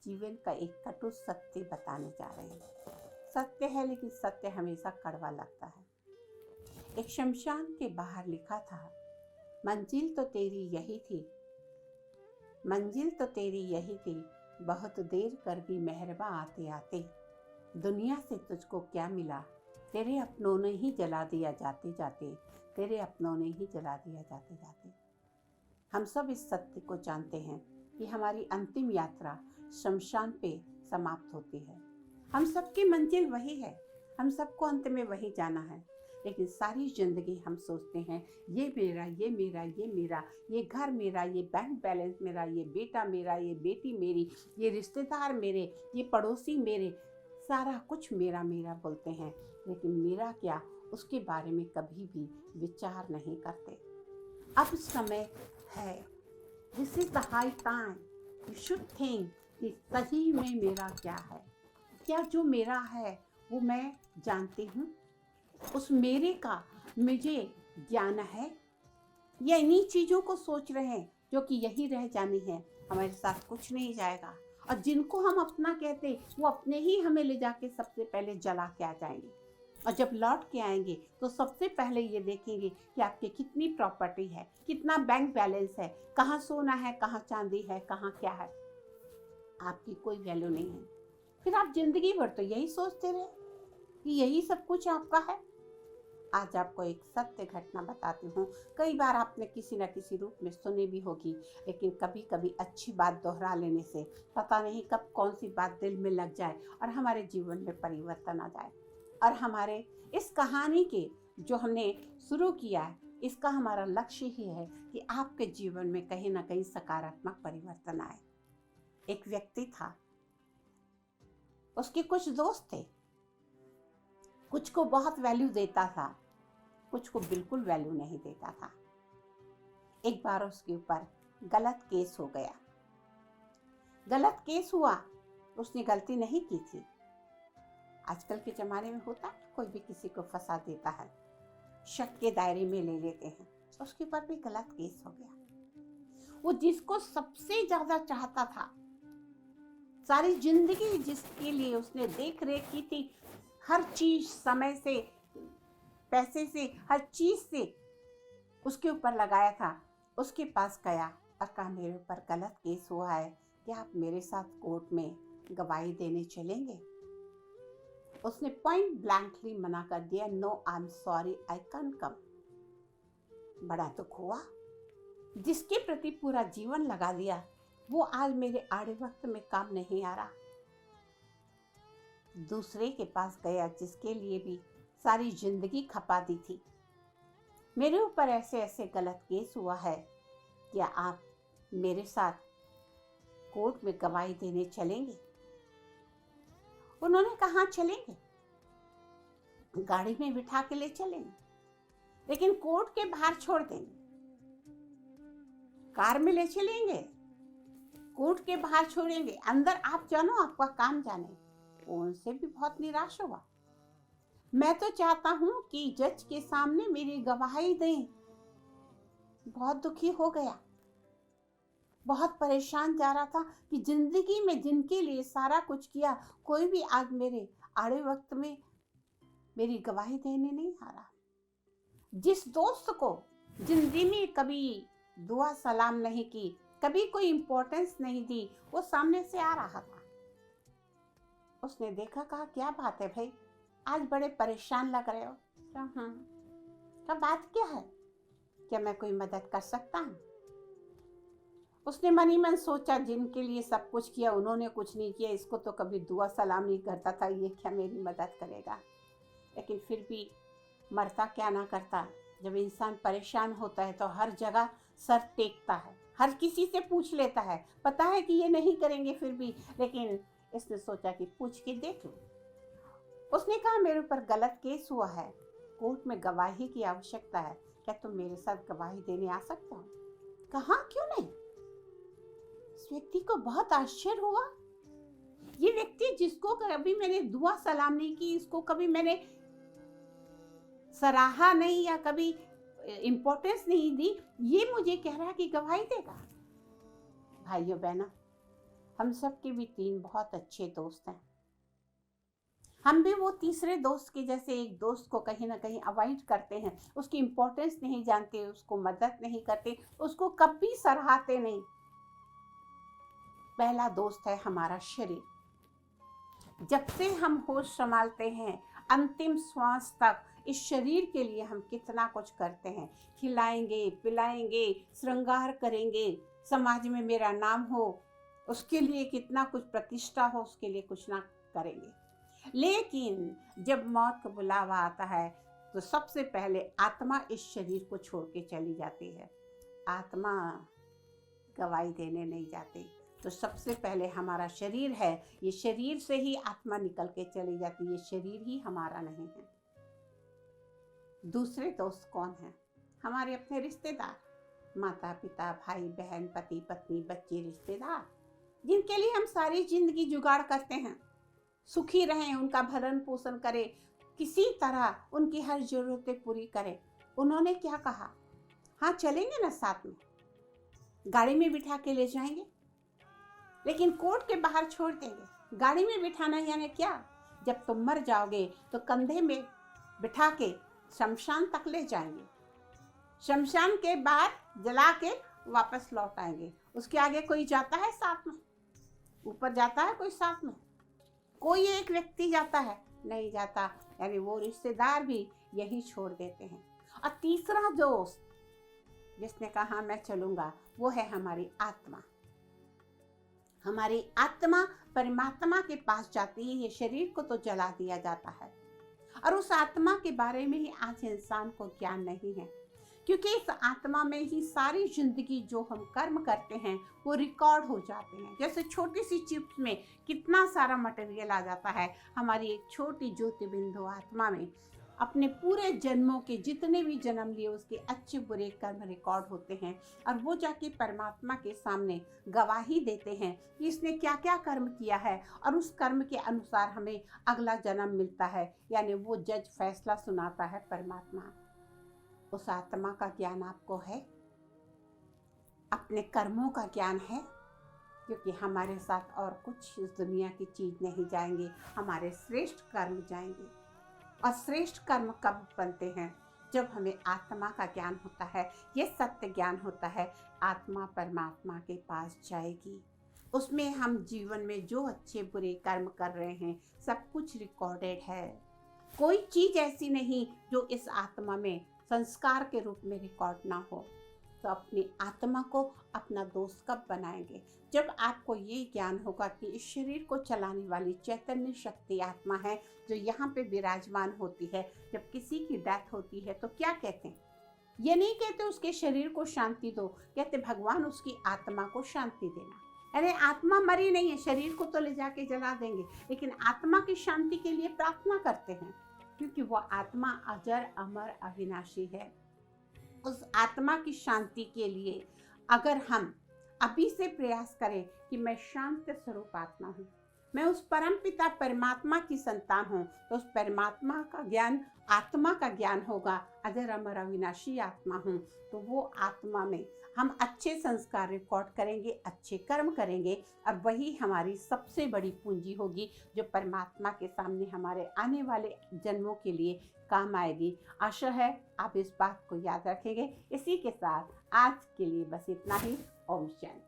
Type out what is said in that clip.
जीवन का एक कटु सत्य बताने जा रहे हैं। सत्य है, लेकिन सत्य हमेशा कड़वा लगता है। एक शमशान के बाहर लिखा था, मंजिल तो तेरी यही थी, मंजिल तो तेरी यही थी, बहुत देर कर गई मेहरबा आते आते। दुनिया से तुझको क्या मिला, तेरे अपनों ने ही जला दिया जाते जाते, तेरे अपनों ने ही जला दिया जाते जाते। हम सब इस सत्य को जानते हैं कि हमारी अंतिम यात्रा शमशान पे समाप्त होती है। हम सबकी मंजिल वही है, हम सबको अंत में वही जाना है। लेकिन सारी जिंदगी हम सोचते हैं ये मेरा, ये मेरा, ये मेरा, ये घर मेरा, ये बैंक बैलेंस मेरा, ये बेटा मेरा, ये बेटी मेरी, ये रिश्तेदार मेरे, ये पड़ोसी मेरे, सारा कुछ मेरा मेरा बोलते हैं। लेकिन मेरा क्या, उसके बारे में कभी भी विचार नहीं करते। अब समय है, this is the high time you should think कि सही में मेरा क्या है। क्या जो मेरा है वो मैं जानती हूँ? उस मेरे का मुझे ज्ञान है, या इन्हीं चीज़ों को सोच रहे हैं जो कि यही रह जानी है, हमारे साथ कुछ नहीं जाएगा। और जिनको हम अपना कहते वो अपने ही हमें ले जाके सबसे पहले जला के आ जाएंगे। और जब लौट के आएंगे तो सबसे पहले ये देखेंगे कि आपकी कितनी प्रॉपर्टी है, कितना बैंक बैलेंस है, कहाँ सोना है, कहाँ चांदी है, कहाँ क्या है। आपकी कोई वैल्यू नहीं है। फिर आप जिंदगी भर तो यही सोचते रहे कि यही सब कुछ आपका है। आज आपको एक सत्य घटना बताती हूँ। कई बार आपने किसी न किसी रूप में सुनी भी होगी, लेकिन कभी कभी अच्छी बात दोहरा लेने से पता नहीं कब कौन सी बात दिल में लग जाए और हमारे जीवन में परिवर्तन आ जाए। और हमारे इस कहानी के जो हमने शुरू किया है, इसका हमारा लक्ष्य ही है कि आपके जीवन में कहीं ना कहीं सकारात्मक परिवर्तन आए। एक व्यक्ति था, उसके कुछ दोस्त थे, कुछ को बहुत वैल्यू देता था, कुछ को बिल्कुल वैल्यू नहीं देता था। एक बार उसके ऊपर गलत केस हो गया। गलत केस हुआ, उसने गलती नहीं की थी। आजकल के ज़माने में होता है, कोई भी किसी को फंसा देता है, शक के दायरे में ले लेते हैं। उसके ऊपर भी गलत केस हो गया। वो जिसको सबसे ज़्यादा चाहता था, सारी जिंदगी जिसके लिए उसने देख रेख की थी, हर चीज, समय से, पैसे से, हर चीज से उसके ऊपर लगाया था, उसके पास गया और कहा मेरे ऊपर गलत केस हुआ है, क्या आप मेरे साथ कोर्ट में गवाही देने चलेंगे? उसने पॉइंट ब्लैंकली मना कर दिया, no I am sorry, I can come. बड़ा दुख हुआ। जिसके प्रति पूरा जीवन लगा दिया वो आज मेरे आड़े वक्त में काम नहीं आ रहा। दूसरे के पास गया जिसके लिए भी सारी जिंदगी खपा दी थी, मेरे ऊपर ऐसे ऐसे गलत केस हुआ है, क्या आप मेरे साथ कोर्ट में गवाही देने चलेंगे? उन्होंने कहा चलेंगे, गाड़ी में बिठा के ले चलेंगे, लेकिन कोर्ट के बाहर छोड़ देंगे। कार में ले चलेंगे, कोर्ट के बाहर छोड़ेंगे, अंदर आप जानो, आपका काम जाने। उनसे भी बहुत निराश हुआ। मैं तो चाहता हूं कि जज के सामने मेरी गवाही दें। बहुत दुखी हो गया, बहुत परेशान जा रहा था कि जिंदगी में जिनके लिए सारा कुछ किया, कोई भी आज मेरे आड़े वक्त में मेरी गवाही देने नहीं आ रहा। जिस दोस्त को जिंदगी में कभी दुआ सलाम नहीं की, कभी कोई इंपॉर्टेंस नहीं दी, वो सामने से आ रहा था। उसने देखा, कहा क्या बात है भाई, आज बड़े परेशान लग रहे हो। क्या बात क्या है, क्या मैं कोई मदद कर सकता हूँ? उसने मन ही मन सोचा, जिनके लिए सब कुछ किया उन्होंने कुछ नहीं किया, इसको तो कभी दुआ सलाम नहीं करता था, ये क्या मेरी मदद करेगा। लेकिन फिर भी मरता क्या ना करता। जब इंसान परेशान होता है तो हर जगह सर टेकता है, हर किसी से पूछ लेता है, पता है कि ये नहीं करेंगे फिर भी, लेकिन इसने सोचा कि पूछ के देख लो। उसने कहा मेरे ऊपर गलत केस हुआ है, कोर्ट में गवाही की आवश्यकता है, क्या तुम मेरे साथ गवाही देने आ सकते हो? कहा क्यों नहीं। इस व्यक्ति को बहुत आश्चर्य हुआ। ये व्यक्ति जिसको कभी मैंने दुआ सलाम नहीं की, इसको कभी मैंने सराहा नहीं या कभी इंपॉर्टेंस नहीं दी, ये मुझे कह रहा है कि गवाही देगा। भाइयों बहनों, हम सब के भी 3 बहुत अच्छे दोस्त हैं। हम भी वो तीसरे दोस्त के जैसे एक दोस्त को कहीं ना कहीं अवॉइड करते हैं, उसकी इम्पोर्टेंस नहीं जानते, उसको मदद नहीं करते, उसको कभी सराहते नहीं। पहला दोस्त है हमारा शरीर। जब से हम होश संभालते हैं अंतिम श्वास तक इस शरीर के लिए हम कितना कुछ करते हैं। खिलाएंगे, पिलाएंगे, श्रृंगार करेंगे, समाज में मेरा नाम हो, उसके लिए कितना कुछ प्रतिष्ठा हो, उसके लिए कुछ ना करेंगे। लेकिन जब मौत का बुलावा आता है तो सबसे पहले आत्मा इस शरीर को छोड़ के चली जाती है। आत्मा गवाही देने नहीं जाती, तो सबसे पहले हमारा शरीर है, ये शरीर से ही आत्मा निकल के चली जाती है, ये शरीर ही हमारा नहीं है। दूसरे दोस्त कौन है? हमारे अपने रिश्तेदार, माता पिता, भाई बहन, पति पत्नी, बच्चे, रिश्तेदार, जिनके लिए हम सारी जिंदगी जुगाड़ करते हैं, सुखी रहें, उनका भरण पोषण करें, किसी तरह उनकी हर जरूरतें पूरी करें। उन्होंने क्या कहा? हाँ चलेंगे ना साथ में, गाड़ी में बिठा के ले जाएंगे, लेकिन कोर्ट के बाहर छोड़ देंगे। गाड़ी में बिठाना यानी क्या? जब तुम मर जाओगे तो कंधे में बिठा के शमशान तक ले जाएंगे, शमशान के बाद जला के वापस लौट आएंगे। उसके आगे कोई जाता है साथ में? ऊपर जाता है कोई साथ में? कोई एक व्यक्ति जाता है? नहीं जाता। यानी वो रिश्तेदार भी यही छोड़ देते हैं। और तीसरा दोस्त जिसने कहा मैं चलूंगा, वो है हमारी आत्मा। हमारी आत्मा परमात्मा के पास जाती है। ये शरीर को तो जला दिया जाता है, और उस आत्मा के बारे में ही आज इंसान को ज्ञान नहीं है, क्योंकि इस आत्मा में ही सारी जिंदगी जो हम कर्म करते हैं वो रिकॉर्ड हो जाते हैं। जैसे छोटी सी चिप्स में कितना सारा मटेरियल आ जाता है, हमारी एक छोटी ज्योति बिंदु आत्मा में अपने पूरे जन्मों के जितने भी जन्म लिए उसके अच्छे बुरे कर्म रिकॉर्ड होते हैं, और वो जाके परमात्मा के सामने गवाही देते हैं कि इसने क्या क्या कर्म किया है, और उस कर्म के अनुसार हमें अगला जन्म मिलता है। यानी वो जज फैसला सुनाता है परमात्मा। उस आत्मा का ज्ञान आपको है? अपने कर्मों का ज्ञान है? क्योंकि हमारे साथ और कुछ इस दुनिया की चीज नहीं जाएंगे, हमारे श्रेष्ठ कर्म जाएंगे। और श्रेष्ठ कर्म कब बनते हैं? जब हमें आत्मा का ज्ञान होता है, ये सत्य ज्ञान होता है, आत्मा परमात्मा के पास जाएगी। उसमें हम जीवन में जो अच्छे बुरे कर्म कर रहे हैं सब कुछ रिकॉर्डेड है। कोई चीज ऐसी नहीं जो इस आत्मा में संस्कार के रूप में रिकॉर्ड ना हो। तो अपनी आत्मा को अपना दोस्त कब बनाएंगे? जब आपको ये ज्ञान होगा कि इस शरीर को चलाने वाली चैतन्य शक्ति आत्मा है जो यहाँ पे विराजमान होती है। जब किसी की डेथ होती है तो क्या कहते हैं? ये नहीं कहते उसके शरीर को शांति दो, कहते भगवान उसकी आत्मा को शांति देना। अरे आत्मा मरी नहीं है, शरीर को तो ले जाके जला देंगे, लेकिन आत्मा की शांति के लिए प्रार्थना करते हैं, क्योंकि वो आत्मा अजर अमर अविनाशी है। उस आत्मा की शांति के लिए अगर हम अभी से प्रयास करें कि मैं शांत स्वरूप आत्मा हूँ, मैं उस परम पिता परमात्मा की संतान हूँ, तो उस परमात्मा का ज्ञान आत्मा का ज्ञान होगा। अगर अमर अविनाशी आत्मा हूँ तो वो आत्मा में हम अच्छे संस्कार रिकॉर्ड करेंगे, अच्छे कर्म करेंगे, और वही हमारी सबसे बड़ी पूंजी होगी जो परमात्मा के सामने हमारे आने वाले जन्मों के लिए काम आएगी। आशा है आप इस बात को याद रखेंगे। इसी के साथ आज के लिए बस इतना ही। ओम शांति।